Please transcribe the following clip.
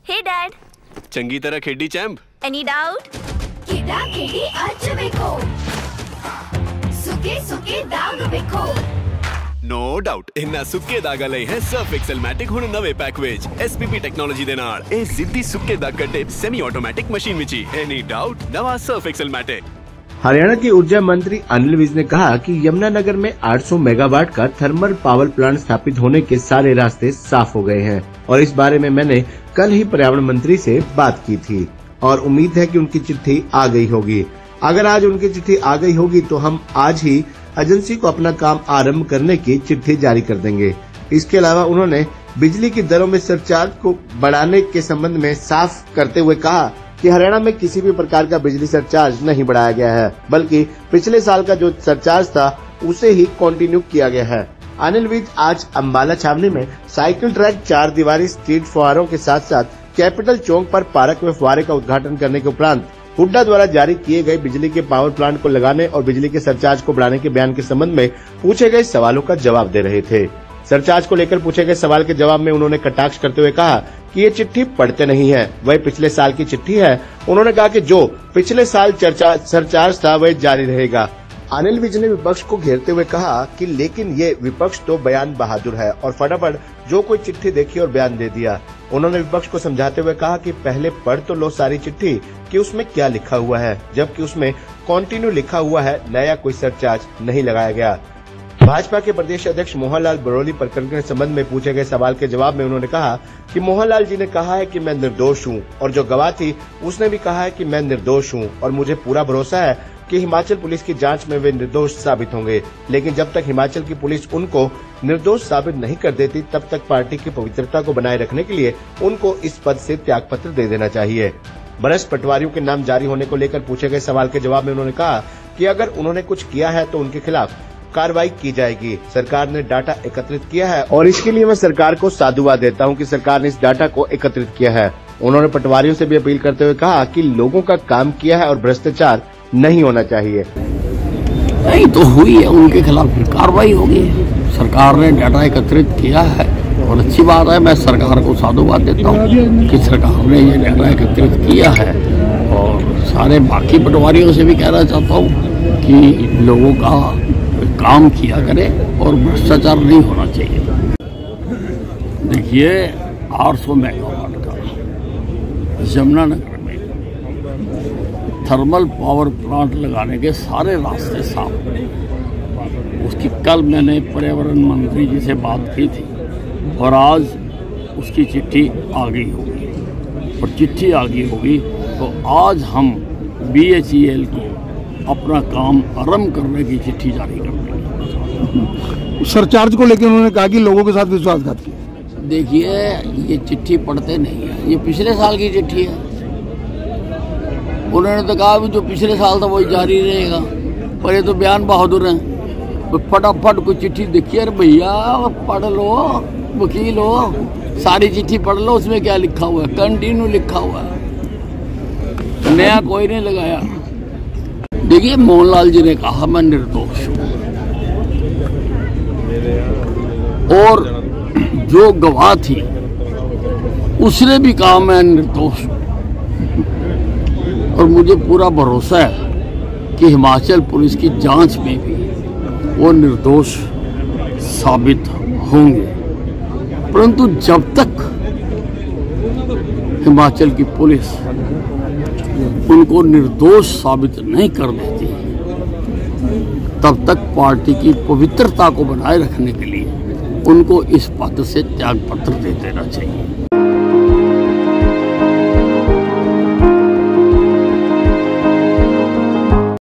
Hey Dad. चंगी तरह खेडी चैंप। Any doubt? किदा खेडी अज वेखो सुके सुके दाग वेखो नो डाउट इन्ना सुक्के दागा लई है सर्फ एक्सेल मैटिक हुण नवे पैक विच SPP टेक्नोलॉजी दे नाल ए जिद्दी सुक्के दाग कटे semi automatic machine which he any doubt नवा सर्फ एक्सेल मैटिक। हरियाणा के ऊर्जा मंत्री अनिल विज ने कहा कि यमुनानगर में 800 मेगावाट का थर्मल पावर प्लांट स्थापित होने के सारे रास्ते साफ हो गए हैं और इस बारे में मैंने कल ही पर्यावरण मंत्री से बात की थी और उम्मीद है कि उनकी चिट्ठी आ गई होगी। अगर आज उनकी चिट्ठी आ गई होगी तो हम आज ही एजेंसी को अपना काम आरंभ करने की चिट्ठी जारी कर देंगे। इसके अलावा उन्होंने बिजली की दरों में सरचार्ज को बढ़ाने के संबंध में साफ करते हुए कहा कि हरियाणा में किसी भी प्रकार का बिजली सरचार्ज नहीं बढ़ाया गया है, बल्कि पिछले साल का जो सरचार्ज था उसे ही कंटिन्यू किया गया है। अनिल विज आज अम्बाला छावनी में साइकिल ट्रैक, 4 दीवारी स्ट्रीट फुहारों के साथ साथ कैपिटल चौक पर पार्क में फुहारे का उद्घाटन करने के उपरांत हुड्डा द्वारा जारी किए गए बिजली के पावर प्लांट को लगाने और बिजली के सरचार्ज को बढ़ाने के बयान के संबंध में पूछे गए सवालों का जवाब दे रहे थे। सरचार्ज को लेकर पूछे गए सवाल के जवाब में उन्होंने कटाक्ष करते हुए कहा कि ये चिट्ठी पढ़ते नहीं है, वह पिछले साल की चिट्ठी है। उन्होंने कहा कि जो पिछले साल सरचार्ज था वह जारी रहेगा। अनिल विज ने विपक्ष को घेरते हुए कहा कि लेकिन ये विपक्ष तो बयान बहादुर है और फटाफट जो कोई चिट्ठी देखी और बयान दे दिया। उन्होंने विपक्ष को समझाते हुए कहा कि पहले पढ़ तो लो सारी चिट्ठी कि उसमें क्या लिखा हुआ है, जबकि उसमें कंटिन्यू लिखा हुआ है, नया कोई सरचार्ज नहीं लगाया गया। भाजपा के प्रदेश अध्यक्ष मोहनलाल बरौली प्रकरण के संबंध में पूछे गए सवाल के जवाब में उन्होंने कहा कि मोहनलाल जी ने कहा है कि मैं निर्दोष हूं और जो गवाह थी उसने भी कहा है कि मैं निर्दोष हूं और मुझे पूरा भरोसा है कि हिमाचल पुलिस की जांच में वे निर्दोष साबित होंगे। लेकिन जब तक हिमाचल की पुलिस उनको निर्दोष साबित नहीं कर देती तब तक पार्टी की पवित्रता को बनाए रखने के लिए उनको इस पद से त्यागपत्र दे देना चाहिए। भ्रष्ट पटवारियों के नाम जारी होने को लेकर पूछे गए सवाल के जवाब में उन्होंने कहा कि अगर उन्होंने कुछ किया है तो उनके खिलाफ कार्रवाई की जाएगी। सरकार ने डाटा एकत्रित किया है और इसके लिए मैं सरकार को साधुवाद देता हूं कि सरकार ने इस डाटा को एकत्रित किया है। उन्होंने पटवारियों से भी अपील करते हुए कहा कि लोगों का काम किया है और भ्रष्टाचार नहीं होना चाहिए। नहीं तो हुई है, उनके खिलाफ कार्रवाई होगी। सरकार ने डाटा एकत्रित किया है और अच्छी बात है। मैं सरकार को साधुवाद देता हूँ कि सरकार ने ये डाटा एकत्रित किया है और सारे बाकी पटवारियों से भी कहना चाहता हूँ कि लोगों का काम किया करे और भ्रष्टाचार नहीं होना चाहिए। देखिए 800 मेगावाट का यमुनानगर में थर्मल पावर प्लांट लगाने के सारे रास्ते साफ हैं। उसकी कल मैंने पर्यावरण मंत्री जी से बात की थी और आज उसकी चिट्ठी आ गई होगी और चिट्ठी आ गई होगी तो आज हम BHEL को अपना काम आरंभ करने की चिट्ठी जारी कर देंगे। सरचार्ज को लेकर उन्होंने कहा कि लोगों के साथ विश्वासघात किया। देखिए ये चिट्ठी पढ़ते नहीं है, ये पिछले साल की चिट्ठी है। उन्होंने तो कहा भी जो पिछले साल था वही जारी रहेगा, पर ये तो बयान बहादुर हैं। तो फटाफट कोई चिट्ठी देखिए अरे भैया पढ़ लो, वकील हो, सारी चिट्ठी पढ़ लो, उसमें क्या लिखा हुआ है, कंटिन्यू लिखा हुआ है, नया कोई नहीं लगाया। देखिए मोहनलाल जी ने कहा मैं निर्दोष हूँ और जो गवाह थी उसने भी कहा मैं निर्दोष हूँ और मुझे पूरा भरोसा है कि हिमाचल पुलिस की जांच में भी वो निर्दोष साबित होंगे। परंतु जब तक हिमाचल की पुलिस उनको निर्दोष साबित नहीं कर देती तब तक पार्टी की पवित्रता को बनाए रखने के लिए उनको इस पद से त्यागपत्र दे देना चाहिए।